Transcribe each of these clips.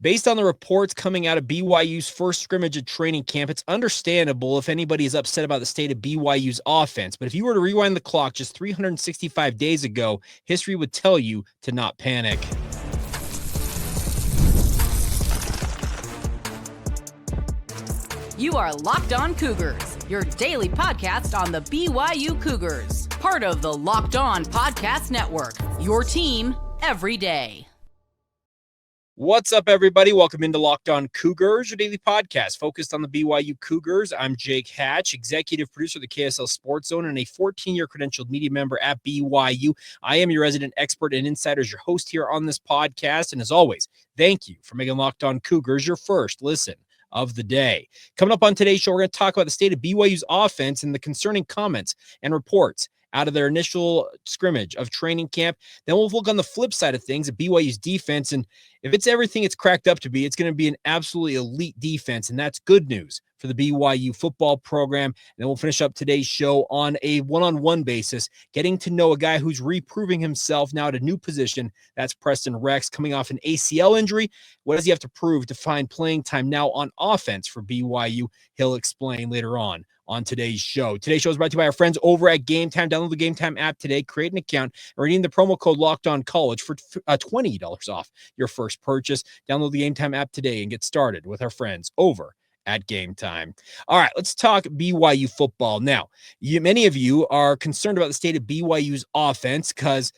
Based on the reports coming out of BYU's first scrimmage at training camp, it's understandable if anybody is upset about the state of BYU's offense. But if you were to rewind the clock just 365 days ago, history would tell you to not panic. You are Locked On Cougars, your daily podcast on the BYU Cougars, part of the Locked On Podcast Network, your team every day. What's up, everybody? Welcome into Locked On Cougars, your daily podcast focused on the BYU Cougars. I'm Jake Hatch, executive producer of the KSL Sports Zone and a 14-year credentialed media member at BYU. I am your resident expert and insider, your host here on this podcast. And as always, thank you for making Locked On Cougars your first listen of the day. Coming up on today's show, we're going to talk about the state of BYU's offense and the concerning comments and reports out of their initial scrimmage of training camp. Then we'll look on the flip side of things at BYU's defense. And if it's everything it's cracked up to be, it's going to be an absolutely elite defense. And that's good news for the BYU football program. And then we'll finish up today's show on a one-on-one basis, getting to know a guy who's reproving himself now at a new position. That's Preston Rex, coming off an ACL injury. What does he have to prove to find playing time now on offense for BYU? He'll explain later on today's show. Today's show is brought to you by our friends over at Game Time. Download the Game Time app today, create an account, and redeem the promo code LOCKEDONCollege for $20 off your first purchase. Download the Game Time app today and get started with our friends over at Game Time. All right, let's talk BYU football. Now, many of you are concerned about the state of BYU's offense because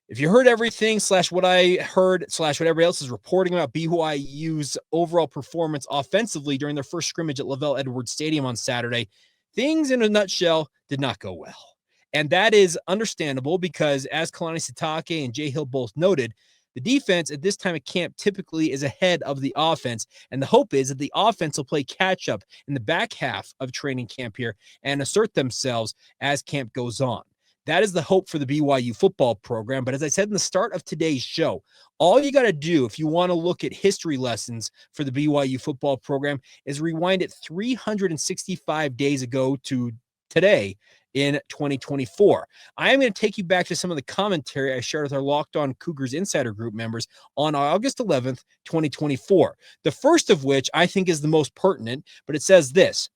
if you heard everything / what I heard / what everybody else is reporting about BYU's overall performance offensively during their first scrimmage at Lavelle Edwards Stadium on Saturday, things in a nutshell did not go well. And that is understandable because, as Kalani Sitake and Jay Hill both noted, the defense at this time of camp typically is ahead of the offense. And the hope is that the offense will play catch up in the back half of training camp here and assert themselves as camp goes on. That is the hope for the BYU football program. But as I said in the start of today's show, all you got to do if you want to look at history lessons for the BYU football program is rewind it 365 days ago to today in 2024. I am going to take you back to some of the commentary I shared with our Locked On Cougars Insider Group members on August 11th, 2024. The first of which I think is the most pertinent, but it says this: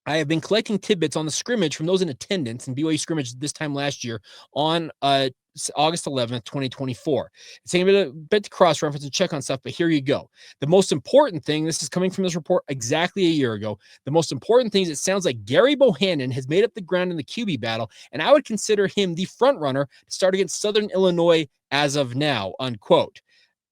I have been collecting tidbits on the scrimmage from those in attendance in BYU scrimmage this time last year on August 11th, 2024. It's taking a bit to cross-reference and check on stuff, but here you go. The most important thing, this is coming from this report exactly a year ago, the most important thing is it sounds like Gary Bohannon has made up the ground in the QB battle, and I would consider him the front runner to start against Southern Illinois as of now, unquote.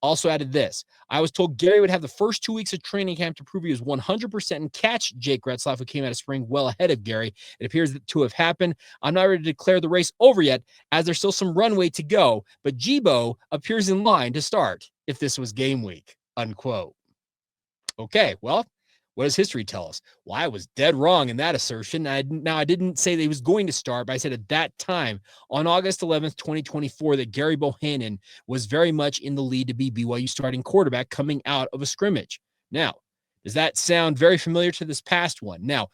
Also added this: I was told Gary would have the first 2 weeks of training camp to prove he was 100% and catch Jake Retzlaff, who came out of spring well ahead of Gary. It appears to have happened. I'm not ready to declare the race over yet, as there's still some runway to go, but Jibo appears in line to start if this was game week, unquote. Okay, well, what does history tell us? Well, I was dead wrong in that assertion. I didn't say that he was going to start, but I said at that time, on August 11th, 2024, that Gary Bohannon was very much in the lead to be BYU starting quarterback coming out of a scrimmage. Now, does that sound very familiar to this past one? Now,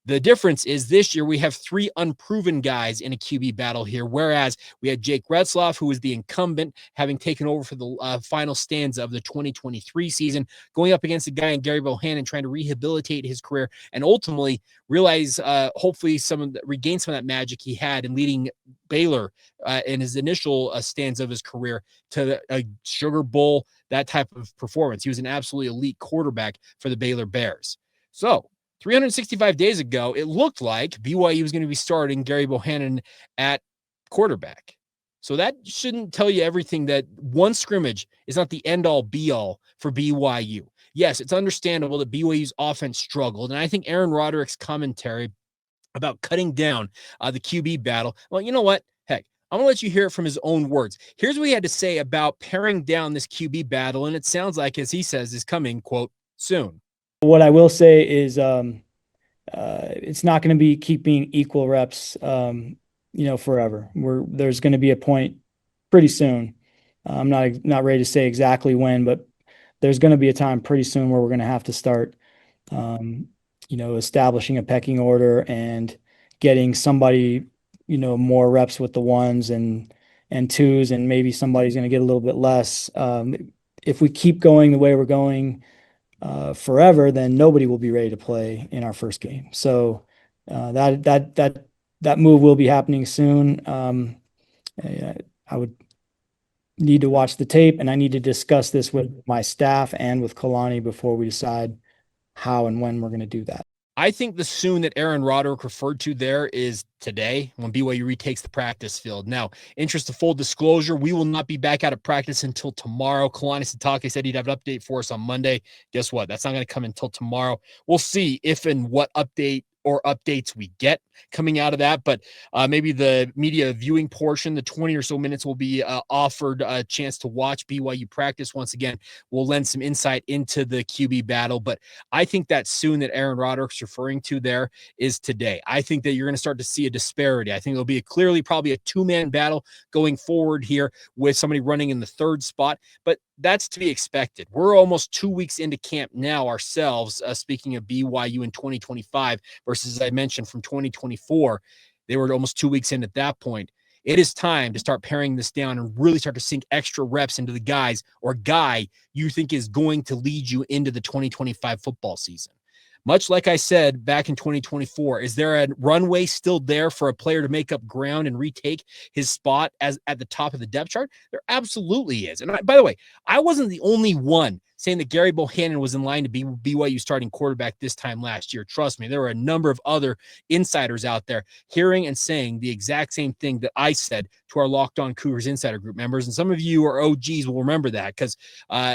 the difference is this year we have 3 unproven guys in a QB battle here, whereas we had Jake Retzlaff, who was the incumbent, having taken over for the final stanza of the 2023 season, going up against a guy in Gary Bohannon trying to rehabilitate his career and ultimately realize, hopefully, regain some of that magic he had in leading Baylor in his initial stanza of his career to a Sugar Bowl, that type of performance. He was an absolutely elite quarterback for the Baylor Bears. So 365 days ago, it looked like BYU was going to be starting Gary Bohannon at quarterback. So that shouldn't tell you everything, that one scrimmage is not the end-all, be-all for BYU. Yes, it's understandable that BYU's offense struggled, and I think Aaron Roderick's commentary about cutting down the QB battle, well, you know what? Heck, I'm going to let you hear it from his own words. Here's what he had to say about paring down this QB battle, and it sounds like, as he says, is coming, quote, soon. What I will say is it's not going to be keeping equal reps, forever. There's going to be a point pretty soon. I'm not ready to say exactly when, but there's going to be a time pretty soon where we're going to have to start, establishing a pecking order and getting somebody, more reps with the ones and twos, and maybe somebody's going to get a little bit less. if we keep going the way we're going forever, then nobody will be ready to play in our first game. So that move will be happening soon. I would need to watch the tape, and I need to discuss this with my staff and with Kalani before we decide how and when we're going to do that. I think the soon that Aaron Roderick referred to there is today when BYU retakes the practice field. Now, interest of full disclosure, we will not be back out of practice until tomorrow. Kalani Sitake said he'd have an update for us on Monday. Guess what? That's not going to come until tomorrow. We'll see if and what update or updates we get coming out of that, but maybe the media viewing portion, the 20 or so minutes, will be offered a chance to watch BYU practice. Once again, we'll lend some insight into the QB battle, but I think that soon that Aaron Roderick's referring to there is today. I think that you're going to start to see a disparity. I think it'll be probably a two-man battle going forward here with somebody running in the third spot, but that's to be expected. We're almost 2 weeks into camp now ourselves, speaking of BYU in 2025 versus, as I mentioned, from 2024. They were almost 2 weeks in at that point. It is time to start paring this down and really start to sink extra reps into the guys or guy you think is going to lead you into the 2025 football season. Much like I said back in 2024, is there a runway still there for a player to make up ground and retake his spot as at the top of the depth chart? There absolutely is. And by the way, I wasn't the only one saying that Gary Bohannon was in line to be BYU starting quarterback this time last year. Trust me, there were a number of other insiders out there hearing and saying the exact same thing that I said to our Locked On Cougars Insider Group members. And some of you are OGs will remember that because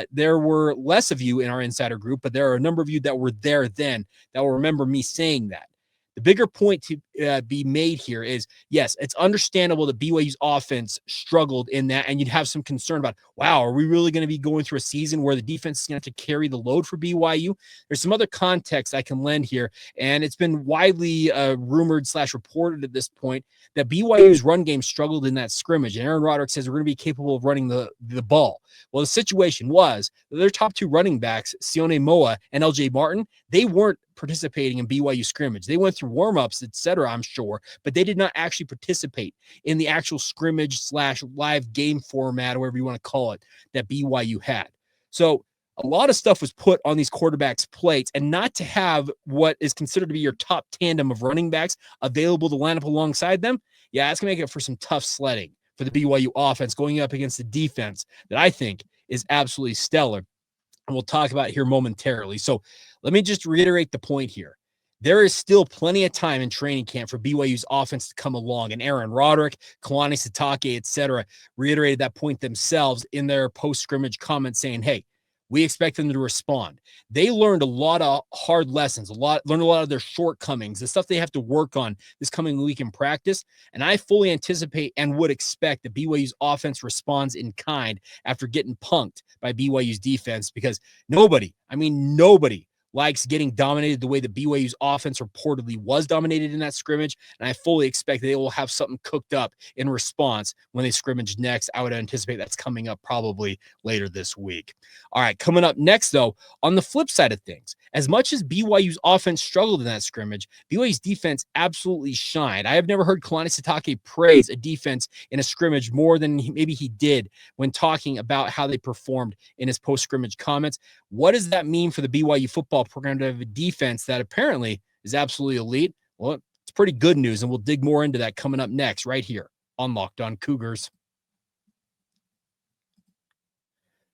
there were less of you in our insider group, but there are a number of you that were there then that will remember me saying that. The bigger point to be made here is, yes, it's understandable that BYU's offense struggled in that, and you'd have some concern about, wow, are we really going to be going through a season where the defense is going to have to carry the load for BYU? There's some other context I can lend here, and it's been widely rumored/reported at this point that BYU's run game struggled in that scrimmage, and Aaron Roderick says we're going to be capable of running the ball. Well, the situation was that their top two running backs, Sione Moa and LJ Martin, they weren't participating in BYU scrimmage. They went through warm-ups, etc., I'm sure, but they did not actually participate in the actual scrimmage/live game format, or whatever you want to call it, that BYU had. So a lot of stuff was put on these quarterbacks' plates, and not to have what is considered to be your top tandem of running backs available to line up alongside them, yeah, it's going to make it for some tough sledding for the BYU offense going up against the defense that I think is absolutely stellar. And we'll talk about it here momentarily. So let me just reiterate the point here. There is still plenty of time in training camp for BYU's offense to come along. And Aaron Roderick, Kalani Sitake, etc., reiterated that point themselves in their post-scrimmage comments saying, hey, we expect them to respond. They learned a lot of hard lessons, learned a lot of their shortcomings, the stuff they have to work on this coming week in practice. And I fully anticipate and would expect that BYU's offense responds in kind after getting punked by BYU's defense, because nobody likes getting dominated the way that BYU's offense reportedly was dominated in that scrimmage, and I fully expect they will have something cooked up in response when they scrimmage next. I would anticipate that's coming up probably later this week. All right, coming up next, though, on the flip side of things, as much as BYU's offense struggled in that scrimmage, BYU's defense absolutely shined. I have never heard Kalani Sitake praise a defense in a scrimmage more than maybe he did when talking about how they performed in his post-scrimmage comments. What does that mean for the BYU football program to have a defense that apparently is absolutely elite? Well, it's pretty good news, and we'll dig more into that coming up next right here on Locked On Cougars.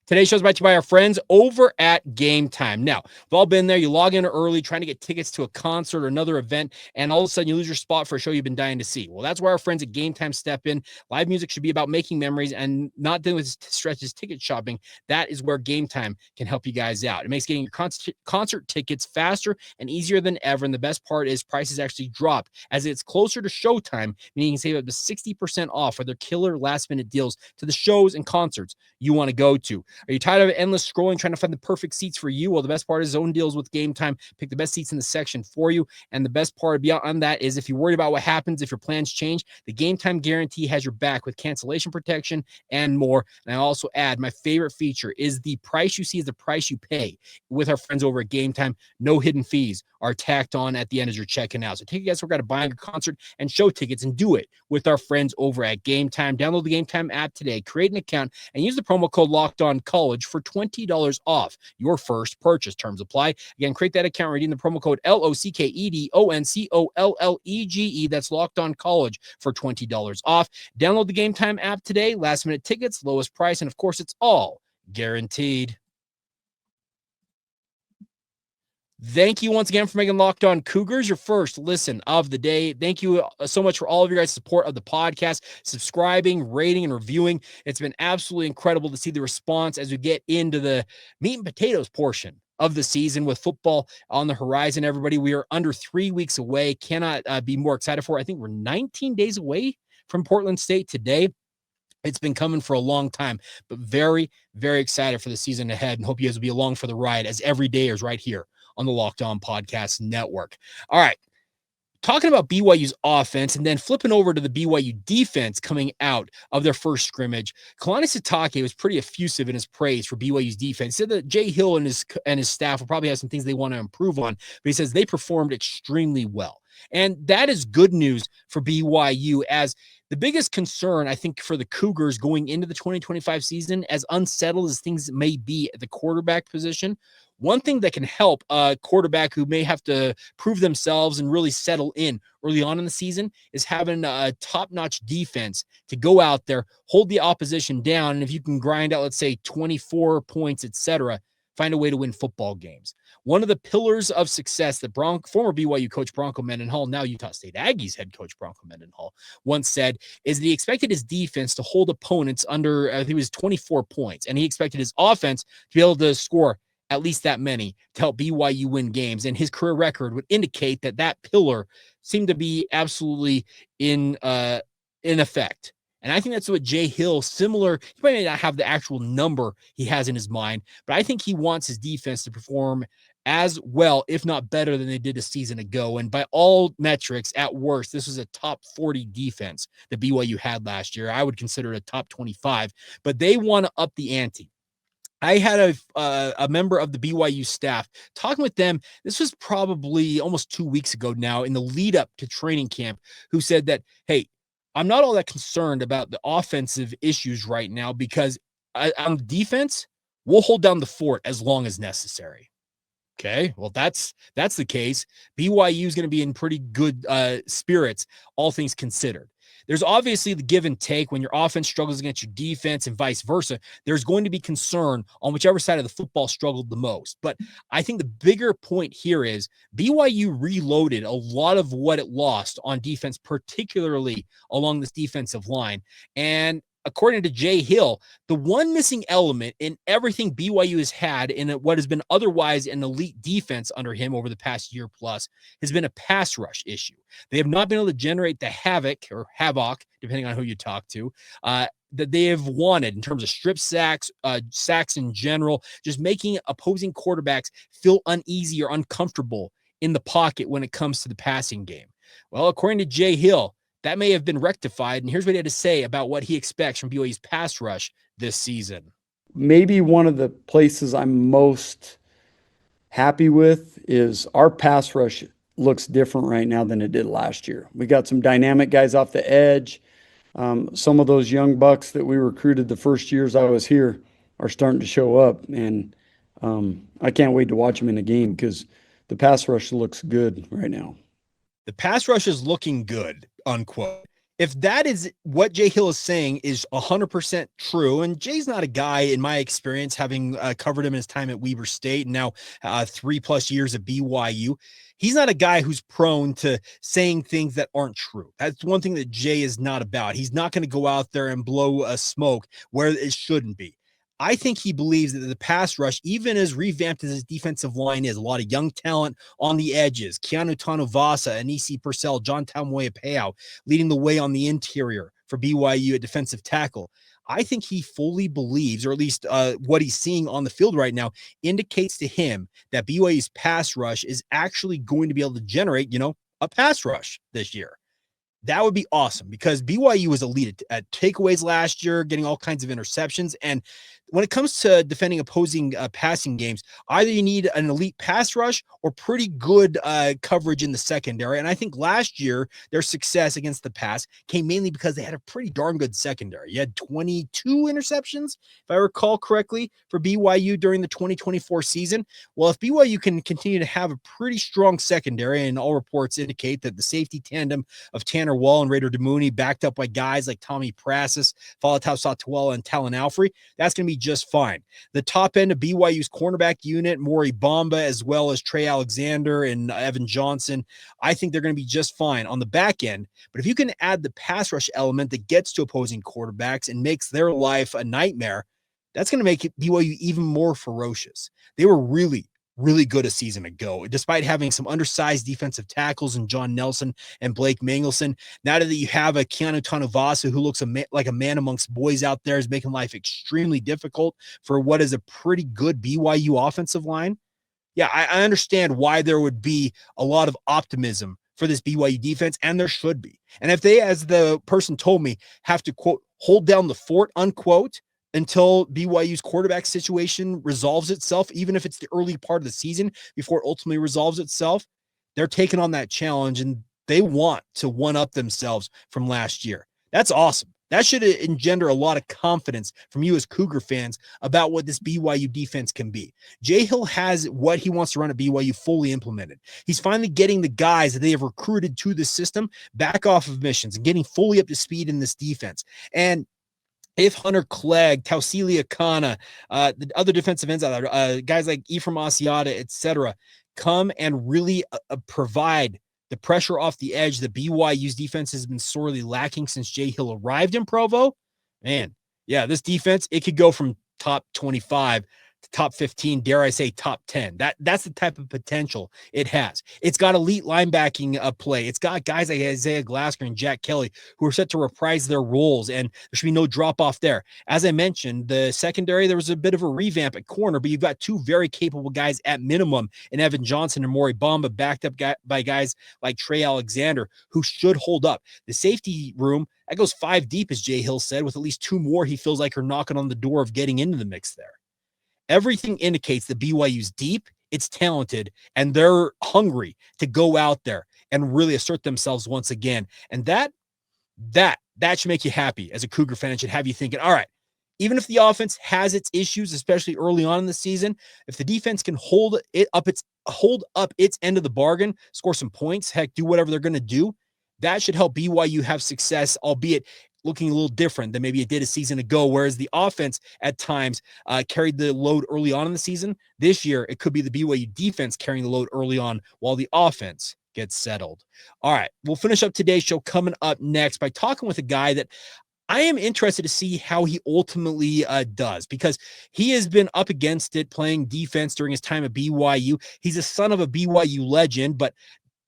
Today's show is brought to you by our friends over at Game Time. Now, we've all been there. You log in early trying to get tickets to a concert or another event, and all of a sudden you lose your spot for a show you've been dying to see. Well, that's where our friends at Game Time step in. Live music should be about making memories and not dealing with stretches ticket shopping. That is where Game Time can help you guys out. It makes getting your concert tickets faster and easier than ever, and the best part is prices actually drop as it's closer to showtime, meaning you can save up to 60% off with their killer last-minute deals to the shows and concerts you want to go to. Are you tired of endless scrolling, trying to find the perfect seats for you? Well, the best part is zone deals with Game Time. Pick the best seats in the section for you. And the best part beyond that is if you're worried about what happens if your plans change, the Game Time guarantee has your back with cancellation protection and more. And I also add, my favorite feature is the price you see is the price you pay with our friends over at Game Time. No hidden fees are tacked on at the end as you're checking out. So take a guess, we're going to buy your concert and show tickets and do it with our friends over at Game Time. Download the Game Time app today, create an account, and use the promo code Locked On college for $20 off your first purchase. Terms apply. Again, create that account, redeem the promo code LOCKEDONCOLLEGE. That's Locked On College for $20 off. Download the Game Time app today. Last minute tickets, lowest price, and of course, it's all guaranteed. Thank you once again for making Locked On Cougars your first listen of the day. Thank you so much for all of your guys' support of the podcast, subscribing, rating, and reviewing. It's been absolutely incredible to see the response as we get into the meat and potatoes portion of the season with football on the horizon. Everybody, we are under 3 weeks away. Cannot be more excited for it. I think we're 19 days away from Portland State today. It's been coming for a long time, but very, very excited for the season ahead and hope you guys will be along for the ride as every day is right here on the Locked On Podcast Network. All right. Talking about BYU's offense and then flipping over to the BYU defense coming out of their first scrimmage, Kalani Sitake was pretty effusive in his praise for BYU's defense. He said that Jay Hill and his staff will probably have some things they want to improve on, but he says they performed extremely well. And that is good news for BYU, as the biggest concern, I think, for the Cougars going into the 2025 season, as unsettled as things may be at the quarterback position, one thing that can help a quarterback who may have to prove themselves and really settle in early on in the season is having a top-notch defense to go out there, hold the opposition down, and if you can grind out, let's say, 24 points, etc., find a way to win football games. One of the pillars of success that former BYU coach Bronco Mendenhall, now Utah State Aggies head coach Bronco Mendenhall, once said is that he expected his defense to hold opponents under, I think it was 24 points, and he expected his offense to be able to score at least that many to help BYU win games. And his career record would indicate that that pillar seemed to be absolutely in effect. And I think that's what Jay Hill, similar, he might not have the actual number he has in his mind, but I think he wants his defense to perform as well, if not better than they did a season ago. And by all metrics, at worst, this was a top 40 defense that BYU had last year. I would consider it a top 25, but they want to up the ante. I had a member of the BYU staff talking with them. This was probably almost 2 weeks ago now in the lead up to training camp, who said that, hey, I'm not all that concerned about the offensive issues right now because on defense, we'll hold down the fort as long as necessary. Okay, well, that's the case. BYU is going to be in pretty good spirits, all things considered. There's obviously the give and take when your offense struggles against your defense and vice versa. There's going to be concern on whichever side of the football struggled the most. But I think the bigger point here is BYU reloaded a lot of what it lost on defense, particularly along this defensive line. And according to Jay Hill, the one missing element in everything BYU has had in what has been otherwise an elite defense under him over the past year plus has been a pass rush issue. They have not been able to generate the havoc, depending on who you talk to, that they have wanted in terms of strip sacks, sacks in general, just making opposing quarterbacks feel uneasy or uncomfortable in the pocket when it comes to the passing game. Well, according to Jay Hill, that may have been rectified, and here's what he had to say about what he expects from BYU's pass rush this season. Maybe one of the places I'm most happy with is our pass rush looks different right now than it did last year. We got some dynamic guys off the edge. Some of those young bucks that we recruited the first years I was here are starting to show up, and I can't wait to watch them in the game because the pass rush looks good right now. The pass rush is looking good, unquote. If that is what Jay Hill is saying is 100% true, and Jay's not a guy, in my experience, having covered him in his time at Weber State and now 3+ years at BYU, he's not a guy who's prone to saying things that aren't true. That's one thing that Jay is not about. He's not going to go out there and blow a smoke where it shouldn't be. I think he believes that the pass rush, even as revamped as his defensive line is, a lot of young talent on the edges, Keanu Tanuvasa, Anisi Purcell, John Tamoya-Peau leading the way on the interior for BYU at defensive tackle. I think he fully believes, or at least what he's seeing on the field right now indicates to him that BYU's pass rush is actually going to be able to generate, a pass rush this year. That would be awesome because BYU was elite at takeaways last year, getting all kinds of interceptions. And when it comes to defending opposing passing games, either you need an elite pass rush or pretty good coverage in the secondary. And I think last year, their success against the pass came mainly because they had a pretty darn good secondary. You had 22 interceptions, if I recall correctly, for BYU during the 2024 season. Well, if BYU can continue to have a pretty strong secondary, and all reports indicate that the safety tandem of Tanner Wall and Raider Demooney, backed up by guys like Tommy Prasis, Falatau Satuela, and Talon Alfrey, that's going to be just fine. The top end of BYU's cornerback unit, Maury Bamba, as well as Trey Alexander and Evan Johnson, I think they're going to be just fine on the back end. But if you can add the pass rush element that gets to opposing quarterbacks and makes their life a nightmare, that's going to make BYU even more ferocious. They were really good a season ago, despite having some undersized defensive tackles in John Nelson and Blake Mangelson. Now that you have a Keanu Tanuvasa who looks like a man amongst boys out there, is making life extremely difficult for what is a pretty good BYU offensive line. Yeah, I understand why there would be a lot of optimism for this BYU defense, and there should be. And if they, as the person told me, have to, quote, hold down the fort, unquote, until BYU's quarterback situation resolves itself, even if it's the early part of the season before it ultimately resolves itself, they're taking on that challenge, and they want to one-up themselves from last year. That's awesome. That should engender a lot of confidence from you as Cougar fans about what this BYU defense can be. Jay Hill has what he wants to run at BYU fully implemented. He's finally getting the guys that they have recruited to the system back off of missions and getting fully up to speed in this defense. And if Hunter Clegg, Tausili Akana, the other defensive ends out there, guys like Ephraim Asiata, etc., come and really provide the pressure off the edge that BYU's defense has been sorely lacking since Jay Hill arrived in Provo, man, yeah, this defense, it could go from top 25 to top 15, dare I say top 10. That's the type of potential it has. It's got elite linebacking play. It's got guys like Isaiah Glasker and Jack Kelly who are set to reprise their roles, and there should be no drop off there. As I mentioned, the secondary, there was a bit of a revamp at corner, but you've got two very capable guys at minimum in Evan Johnson and Maury Bamba, backed up by guys like Trey Alexander, who should hold up. The safety room, that goes 5 deep, as Jay Hill said, with at least 2 more he feels like are knocking on the door of getting into the mix there. Everything indicates that BYU's deep, it's talented, and they're hungry to go out there and really assert themselves once again. And that should make you happy as a Cougar fan. It should have you thinking, all right, even if the offense has its issues, especially early on in the season, if the defense can hold up its end of the bargain, score some points, heck, do whatever they're going to do, that should help BYU have success, albeit looking a little different than maybe it did a season ago, whereas the offense at times carried the load early on in the season. This year, it could be the BYU defense carrying the load early on while the offense gets settled. All right, we'll finish up today's show coming up next by talking with a guy that I am interested to see how he ultimately does, because he has been up against it playing defense during his time at BYU. He's a son of a BYU legend, but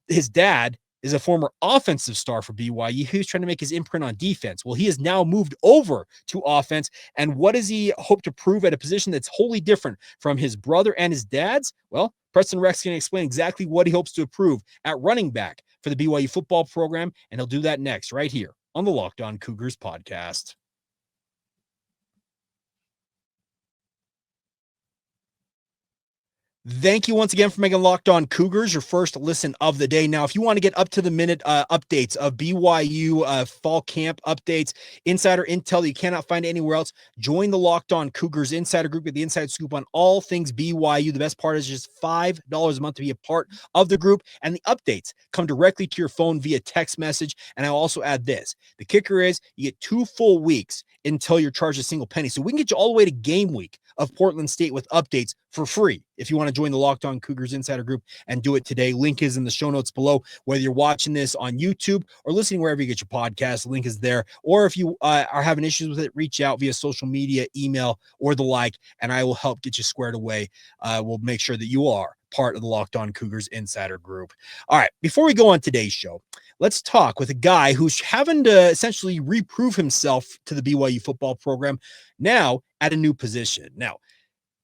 his dad is a former offensive star for BYU who's trying to make his imprint on defense. Well, he has now moved over to offense. And what does he hope to prove at a position that's wholly different from his brother and his dad's? Well, Preston Rex can explain exactly what he hopes to prove at running back for the BYU football program. And he'll do that next right here on the Locked On Cougars podcast. Thank you once again for making Locked On Cougars your first listen of the day. Now, if you want to get up-to-the-minute updates of BYU fall camp updates, insider intel that you cannot find anywhere else, join the Locked On Cougars Insider Group, get the inside scoop on all things BYU. The best part is just $5 a month to be a part of the group, and the updates come directly to your phone via text message. And I'll also add this. The kicker is you get 2 full weeks until you're charged a single penny. So we can get you all the way to game week of Portland State with updates for free if you want to join the Locked On Cougars Insider Group and do it today. Link is in the show notes below. Whether you're watching this on YouTube or listening wherever you get your podcast, the link is there. Or if you are having issues with it, reach out via social media, email, or the like, and I will help get you squared away. We'll make sure that you are part of the Locked On Cougars Insider Group. All right, before we go on today's show, let's talk with a guy who's having to essentially reprove himself to the BYU football program now at a new position. Now,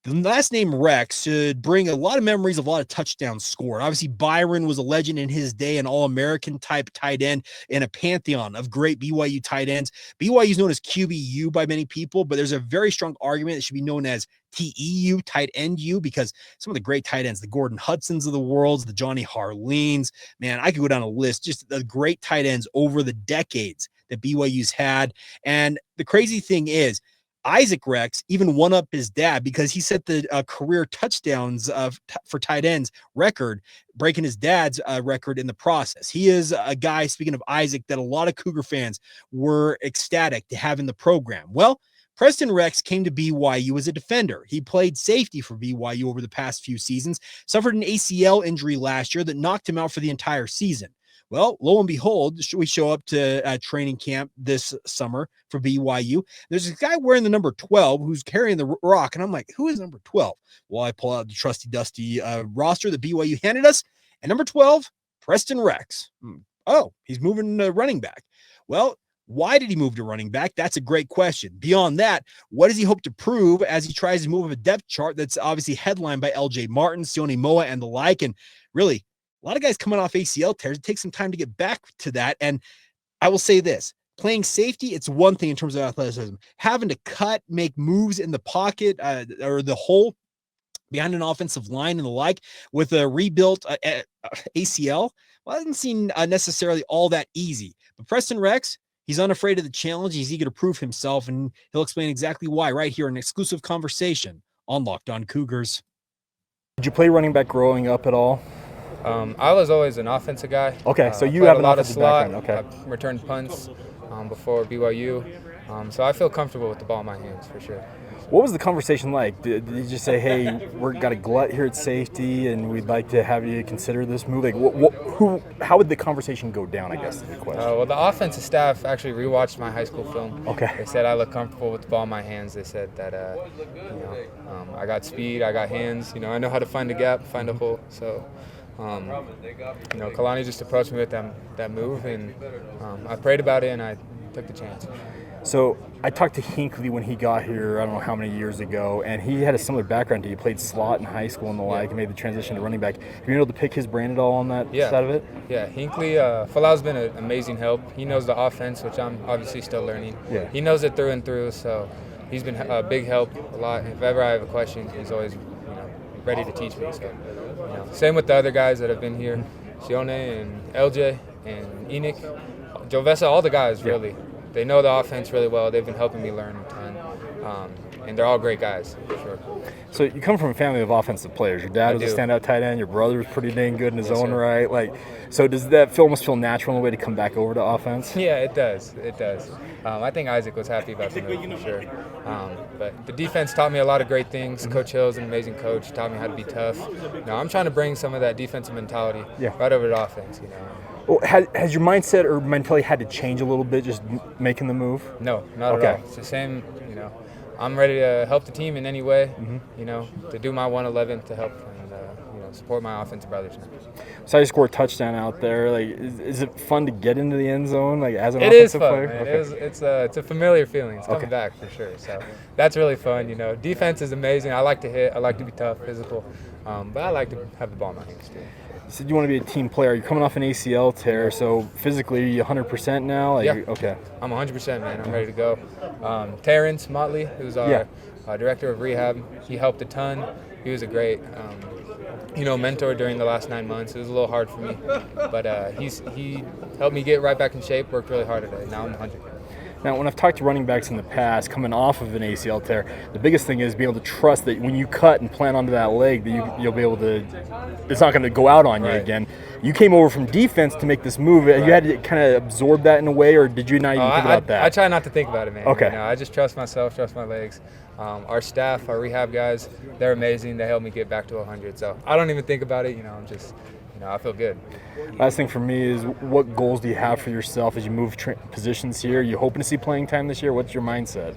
The last name Rex should bring a lot of memories of a lot of touchdowns scored. Obviously, Byron was a legend in his day, an All-American type tight end in a pantheon of great BYU tight ends. BYU is known as QBU by many people, but there's a very strong argument that should be known as TEU, tight end U, because some of the great tight ends, the Gordon Hudsons of the world, the Johnny Harleens, man, I could go down a list, just the great tight ends over the decades that BYU's had. And the crazy thing is, Isaac Rex even one up his dad because he set the career touchdowns for tight ends record, breaking his dad's record in the process. He is a guy, speaking of Isaac, that a lot of Cougar fans were ecstatic to have in the program. Well, Preston Rex came to BYU as a defender. He played safety for BYU over the past few seasons, suffered an ACL injury last year that knocked him out for the entire season. Well, lo and behold, we show up to training camp this summer for BYU. There's a guy wearing the number 12 who's carrying the rock, and I'm like, who is number 12? Well, I pull out the trusty dusty roster that BYU handed us, and number 12, Preston Rex. Oh, he's moving to running back. Well, why did he move to running back? That's a great question. Beyond that, what does he hope to prove as he tries to move up a depth chart that's obviously headlined by LJ Martin, Sione Moa, and the like? And really, a lot of guys coming off ACL tears, it takes some time to get back to that. And I will say this, playing safety, it's one thing in terms of athleticism. Having to cut, make moves in the pocket or the hole behind an offensive line and the like with a rebuilt ACL, well, it doesn't seem necessarily all that easy. But Preston Rex, he's unafraid of the challenge. He's eager to prove himself, and he'll explain exactly why right here in an exclusive conversation on Locked On Cougars. Did you play running back growing up at all? I was always an offensive guy. Okay, so you have a an lot of offensive slot. background. Okay. I returned punts before BYU, so I feel comfortable with the ball in my hands for sure. What was the conversation like? Did you just say, "Hey, we've got a glut here at safety, and we'd like to have you consider this move"? Like, how would the conversation go down? I guess is the question. Well, the offensive staff actually rewatched my high school film. Okay. They said I look comfortable with the ball in my hands. They said that I got speed, I got hands. I know how to find a gap, find a hole. So. Kalani just approached me with that move, and I prayed about it, and I took the chance. So I talked to Hinckley when he got here, I don't know how many years ago, and he had a similar background to you. He played slot in high school and the like, and made the transition to running back. Have you been able to pick his brain at all on that side of it? Yeah, Hinckley, Falau's been an amazing help. He knows the offense, which I'm obviously still learning. Yeah. He knows it through and through, so he's been a big help a lot. If ever I have a question, he's always ready to teach me. So, same with the other guys that have been here, Sione and LJ and Enoch, Jovessa, all the guys really. They know the offense really well. They've been helping me learn a ton, and they're all great guys for sure. So you come from a family of offensive players. Your dad was a standout tight end. Your brother was pretty dang good in his own right. So does that almost feel natural in a way to come back over to offense? Yeah, it does. It does. I think Isaac was happy about the move for sure. But the defense taught me a lot of great things. Coach Hill's an amazing coach. Taught me how to be tough. I'm trying to bring some of that defensive mentality right over to offense. Well, has your mindset or mentality had to change a little bit just making the move? No, not at all. It's the same. I'm ready to help the team in any way. To do my 111 to help and support my offensive brothers now. So you score a touchdown out there. Is it fun to get into the end zone as an offensive offensive player? It is fun. Okay. It's a familiar feeling. It's coming back for sure. So that's really fun. Defense is amazing. I like to hit. I like to be tough, physical, but I like to have the ball in my hands too. You said you want to be a team player. You're coming off an ACL tear, so physically, are you 100% now? Yeah. Okay. I'm 100%, man. I'm ready to go. Terrence Motley, who's our director of rehab, he helped a ton. He was a great, mentor during the last 9 months. It was a little hard for me, but he helped me get right back in shape. Worked really hard at it. Now I'm 100. Now, when I've talked to running backs in the past, coming off of an ACL tear, the biggest thing is being able to trust that when you cut and plant onto that leg, that you'll be able to. It's not going to go out on you again. You came over from defense to make this move. You had to kind of absorb that in a way, or did you not even think about that? I try not to think about it, man. Okay. I just trust myself, trust my legs. Our staff, our rehab guys, they're amazing. They help me get back to 100. So I don't even think about it. I'm just. I feel good. Last thing for me is, what goals do you have for yourself as you move positions here? Are you hoping to see playing time this year? What's your mindset?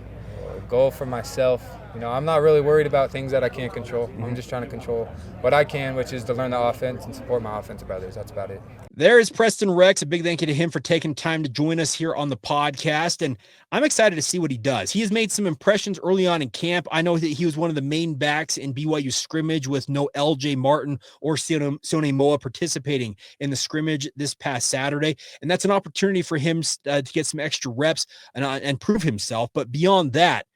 Goal for myself You know, I'm not really worried about things that I can't control. I'm just trying to control what I can, which is to learn the offense and support my offensive brothers. That's about it. There is Preston Rex. A big thank you to him for taking time to join us here on the podcast. And I'm excited to see what he does. He has made some impressions early on in camp. I know that he was one of the main backs in BYU scrimmage with no LJ Martin or Sone Moa participating in the scrimmage this past Saturday. And that's an opportunity for him to get some extra reps and prove himself. But beyond that,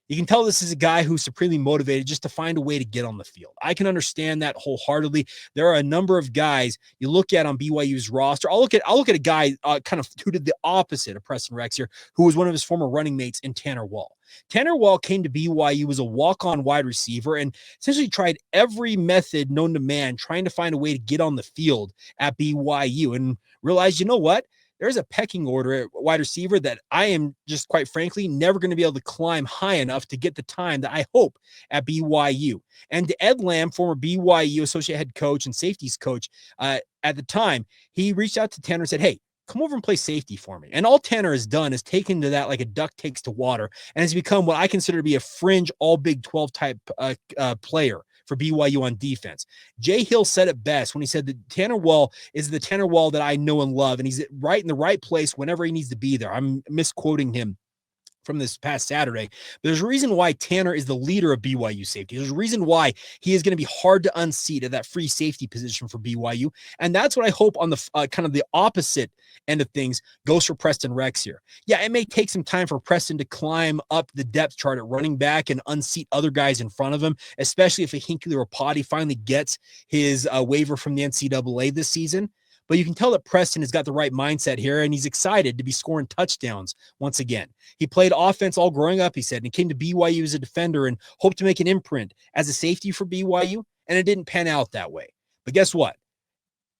you can tell this is a guy who's supremely motivated just to find a way to get on the field. I can understand that wholeheartedly. There are a number of guys you look at on BYU's roster. I'll look at a guy kind of who did the opposite of Preston Rex here, who was one of his former running mates in Tanner Wall. Tanner Wall came to BYU as a walk-on wide receiver and essentially tried every method known to man, trying to find a way to get on the field at BYU, and realized, you know what? There's a pecking order at wide receiver that I am just quite frankly never going to be able to climb high enough to get the time that I hope at BYU. And Ed Lamb, former BYU associate head coach and safeties coach at the time, he reached out to Tanner and said, hey, come over and play safety for me. And all Tanner has done is taken to that like a duck takes to water and has become what I consider to be a fringe all Big 12 type player for BYU on defense. Jay Hill said it best when he said that Tanner Wall is the Tanner Wall that I know and love, and he's right in the right place whenever he needs to be there. I'm misquoting him from this past Saturday. But there's a reason why Tanner is the leader of BYU safety. There's a reason why he is going to be hard to unseat at that free safety position for BYU. And that's what I hope on the kind of the opposite end of things goes for Preston Rex here. Yeah, it may take some time for Preston to climb up the depth chart at running back and unseat other guys in front of him, especially if a Hinckley or Potty finally gets his waiver from the NCAA this season. But you can tell that Preston has got the right mindset here, and he's excited to be scoring touchdowns once again. He played offense all growing up, he said, and he came to BYU as a defender and hoped to make an imprint as a safety for BYU, and it didn't pan out that way. But guess what?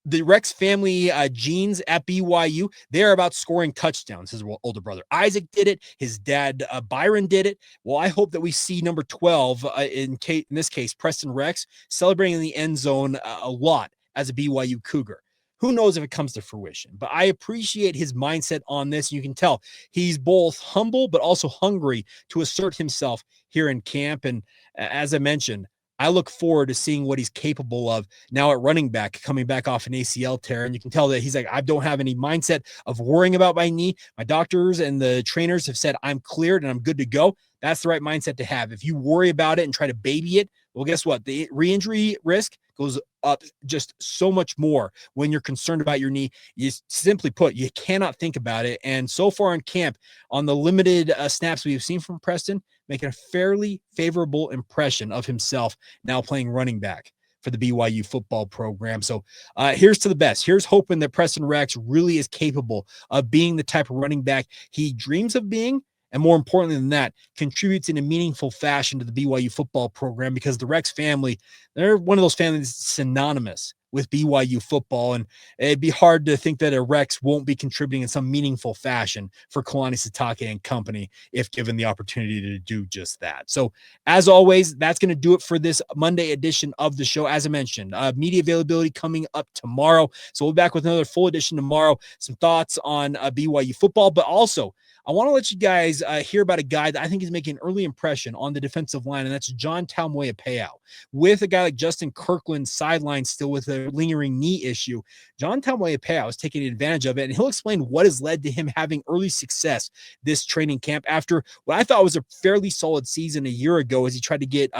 The Rex family genes at BYU, they're about scoring touchdowns. His older brother Isaac did it. His dad Byron did it. Well, I hope that we see number 12, in this case, Preston Rex, celebrating in the end zone a lot as a BYU Cougar. Who knows if it comes to fruition, but I appreciate his mindset on this. You can tell he's both humble, but also hungry to assert himself here in camp. And as I mentioned, I look forward to seeing what he's capable of now at running back, coming back off an ACL tear. And you can tell that he's like, I don't have any mindset of worrying about my knee. My doctors and the trainers have said I'm cleared and I'm good to go. That's the right mindset to have. If you worry about it and try to baby it, well, guess what? The re-injury risk goes up just so much more when you're concerned about your knee. You simply put, you cannot think about it. And so far in camp, on the limited snaps we've seen from Preston, making a fairly favorable impression of himself now playing running back for the BYU football program. So here's to the best. Here's hoping that Preston Rex really is capable of being the type of running back he dreams of being, and more importantly than that, contributes in a meaningful fashion to the BYU football program, because the Rex family, they're one of those families synonymous with BYU football, and it'd be hard to think that a Rex won't be contributing in some meaningful fashion for Kalani Sitake and company if given the opportunity to do just that. So as always, that's going to do it for this Monday edition of the show. As I mentioned, media availability coming up tomorrow. So we'll be back with another full edition tomorrow, some thoughts on BYU football, but also I want to let you guys hear about a guy that I think is making an early impression on the defensive line, and that's John Taumueapea. With a guy like Justin Kirkland sidelined still with a lingering knee issue, John Taumueapea was taking advantage of it, and he'll explain what has led to him having early success this training camp after what I thought was a fairly solid season a year ago as he tried to get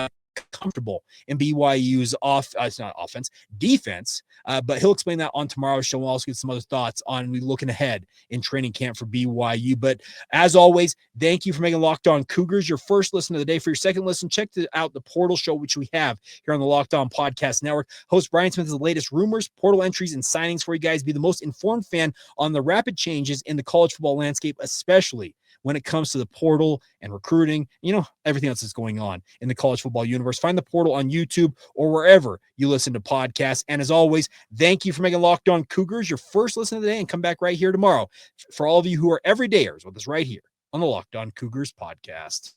comfortable in BYU's defense. But he'll explain that on tomorrow's show. We'll also get some other thoughts on looking ahead in training camp for BYU. But as always, thank you for making Locked On Cougars your first listen of the day. For your second listen, check out the Portal Show, which we have here on the Locked On Podcast Network. Host Brian Smith has the latest rumors, portal entries, and signings for you guys. Be the most informed fan on the rapid changes in the college football landscape, especially when it comes to the portal and recruiting, everything else that's going on in the college football universe. Find the Portal on YouTube or wherever you listen to podcasts. And as always, thank you for making Locked On Cougars your first listen of the day, and come back right here tomorrow for all of you who are everydayers with us right here on the Locked On Cougars podcast.